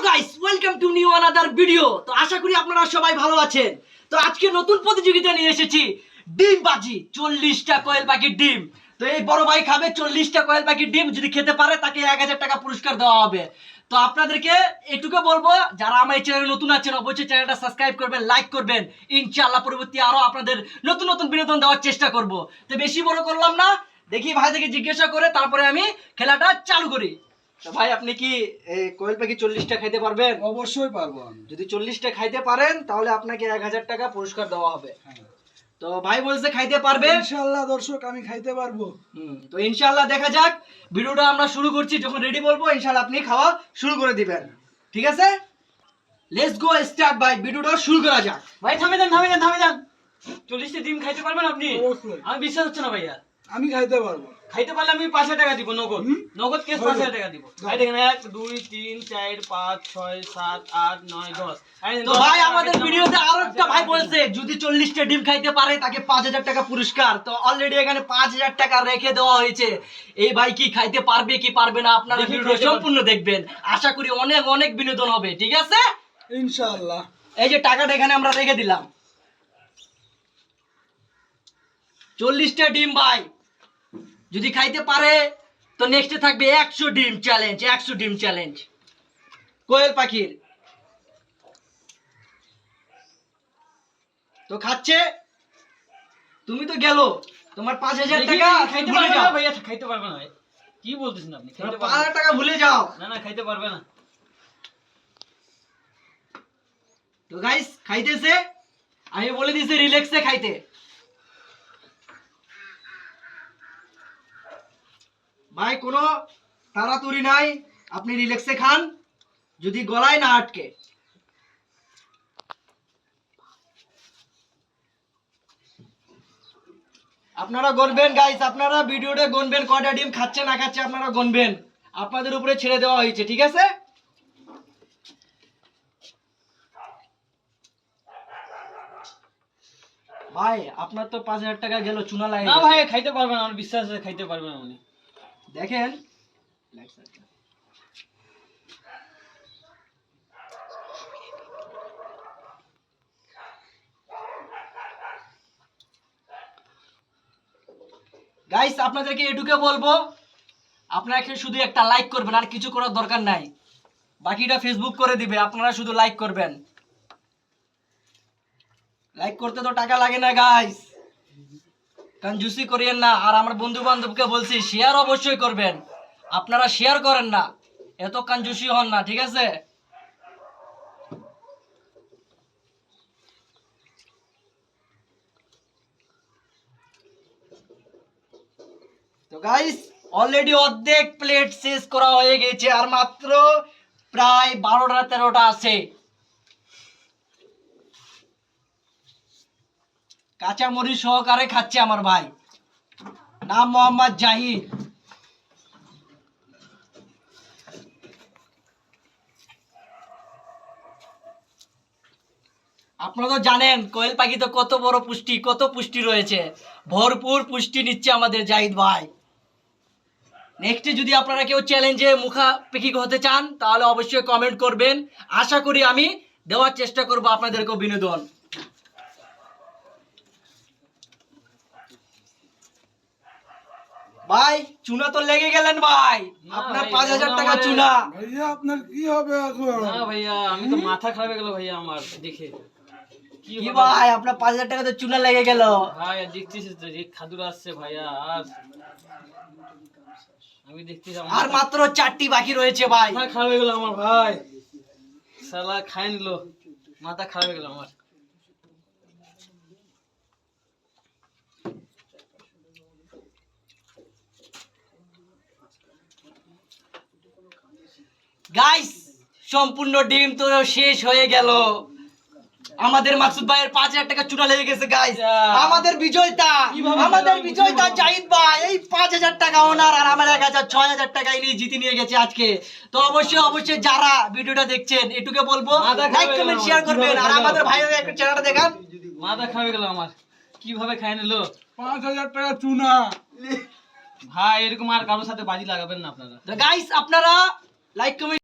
Guys, welcome to new another video. তো আশা করি আপনারা সবাই ভালো আছেন। তো আজকে নতুন প্রতিযোগিতা নিয়ে এসেছি, ডিম বাজি। 40টা কোয়েল পাখির ডিম। তো এই বড় ভাই খাবে 40টা কোয়েল পাখির ডিম। যদি খেতে পারে তাকে 1000 টাকা পুরস্কার দেওয়া হবে। তো আপনাদেরকে এটুকু বলবো, যারা আমার এই চ্যানেলে নতুন আছেন অবশ্যই চ্যানেলটা সাবস্ক্রাইব করবেন, লাইক করবেন। ইনশাআল্লাহ পরবর্তী আরো আপনাদের নতুন নতুন বিনোদন দেওয়ার চেষ্টা করব। তো বেশি বড় করলাম না, দেখি ভাই থেকে জিজ্ঞাসা করে তারপরে আমি খেলাটা চালু করি। তো ভাই, আপনি কি কোয়েল পাখি 40টা খাইতে পারবেন? অবশ্যই পারবো আমি। যদি 40টা খাইতে পারেন তাহলে আপনাকে 1000 টাকা পুরস্কার দেওয়া হবে। তো ভাই বলছে খাইতে পারবে। ইনশাআল্লাহ দর্শক, আমি খাইতে পারবো। তো ইনশাআল্লাহ দেখা যাক। ভিডিওটা আমরা শুরু করছি, যখন রেডি বলবো ইনশাআল্লাহ আপনি খাওয়া শুরু করে দিবেন। ঠিক আছে, লেটস গো স্টার্ট ভাই, ভিডিওটা শুরু করা যাক। ভাই থামে যান 40টা ডিম খাইতে পারবেন আপনি? অবশ্যই। আমি বিশ্বাস হচ্ছে না ভাইয়া। আমি খাইতে পারবো। খাইতে পারলে আমি 5000 টাকা দিব নগদ। নগদ কেস 5000 টাকা দিব। ভাই দেখেন 1 2 3 4 5 6 7 8 9 10। তো ভাই আমাদের ভিডিওতে আরো একটা ভাই বলছে যদি 40টা ডিম খাইতে পারে তাকে 5000 টাকা পুরস্কার। তো অলরেডি এখানে 5000 টাকা রেখে দেওয়া হয়েছে। এই ভাই কি খাইতে পারবে কি পারবে না আপনারা ভিডিওটা সম্পূর্ণ দেখবেন। আশা করি অনেক অনেক বিনোদন হবে। ঠিক আছে, ইনশাআল্লাহ। এই যে টাকাটা এখানে আমরা রেখে দিলাম। 40টা ডিম ভাই যদি খাইতে পারে তো নেক্সটে থাকবে 100 ডিম চ্যালেঞ্জ। 100 ডিম চ্যালেঞ্জ কোয়েল পাখির। তো খাচ্ছে, তুমি তো গেল, তোমার 5000 টাকা খাইতে ভুলে পারবে যাও না ভাইয়া, খাইতে পারবে না ভাই। কি বলতেছেন আপনি? খাইতে পারবে 5000 টাকা ভুলে যাও। না, খাইতে পারবে না। তো গাইস খাইতেছে, আমি বলে দিয়েছি রিল্যাক্সে খাইতে। ভাই কোনো তাড়াতাড়ি নাই, আপনি রিল্যাক্সে খান, যদি গলায় না আটকে। আপনারা গণবেন গাইস, আপনারা ভিডিওতে গণবেন কয়টা ডিম খাচ্ছে না খাচ্ছে, আপনারা গণবেন। আপনাদের উপরে ছেড়ে দেওয়া হয়েছে। ঠিক আছে, ভাই আপনার তো 5000 টাকা গেল, চুনা লাগে না ভাই খাইতে পারবে না, আমার বিশ্বাস আছে খাইতে পারবে না উনি। দেখেন। গাইস আপনাদেরকে এটুকু বলবো, আপনারা শুধু একটা লাইক করবেন, আর কিছু করার দরকার নাই। বাকিটা ফেসবুক করে দিবে, আপনারা শুধু লাইক করবেন। লাইক করতে তো টাকা লাগে না গাইস, কনজুসি করিয়েন না। আর আমার বন্ধু বান্ধবকে বলছি শেয়ার অবশ্যই করবেন, আপনারা শেয়ার করেন না, এত কনজুসি হন না। ঠিক আছে, তো গাইস অলরেডি অর্ধেক প্লেট শেষ করা হয়ে গেছে, আর মাত্র প্রায় 12টা 13টা আছে। কাঁচা মরিচ সহকারে খাচ্ছে আমার ভাই, নাম মোহাম্মদ জাহিদ। আপনারা তো জানেন কোয়েল পাখি তো কত বড় পুষ্টি, কত পুষ্টি রয়েছে, ভরপুর পুষ্টি নিচ্ছে আমাদের জাহিদ ভাই। নেক্সটে যদি আপনারা কেউ চ্যালেঞ্জে মুখাপেক্ষি হতে চান তাহলে অবশ্যই কমেন্ট করবেন। আশা করি আমি দেওয়ার চেষ্টা করব আপনাদেরকেও বিনোদন। ভাই চুনা তো লেগে গেলেন ভাই, আপনার 5000 টাকা চুনা। ভাইয়া আপনার কি হবে এখন? না ভাইয়া, আমি তো মাথা খারাপ হয়ে গেল ভাইয়া আমার দেখে। কি ভাই আপনার 5000 টাকা তো চুনা লেগে গেল ভাই। দেখছিস তো যে খাদুর আসছে ভাইয়া, আর আমি দেখতেছি আর মাত্র 4টি বাকি রয়েছে ভাই। মাথা খারাপ হয়ে গেল আমার ভাই, শালা খাই নিল, মাথা খারাপ হয়ে গেল আমার। গাইস সম্পূর্ণ ডিম তো শেষ হয়ে গেল। আমাদের মাসুদ ভাইয়ের 5000 টাকা চুনা লেগে গেছে গাইস। আমাদের বিজয়তা, আমাদের বিজয়তা জাহিদ ভাই, এই 5000 টাকা ওনার, আর আমার 6000 টাকা ইনি জিতে নিয়ে গেছে আজকে। তো অবশ্যই অবশ্যই যারা ভিডিওটা দেখছেন এটুকু বলবো, লাইক কমেন্ট শেয়ার করবেন। আর আমাদের ভাইয়ের একটা চ্যানেলটা দেখান। মাথা খারাপ হয়ে গেল আমার, কিভাবে খাই নিল 5000 টাকা চুনা। ভাই। এরকম আর কারোর সাথে বাজি লাগাবেন না আপনারা। তো গাইস আপনারা লাইক কমেন্ট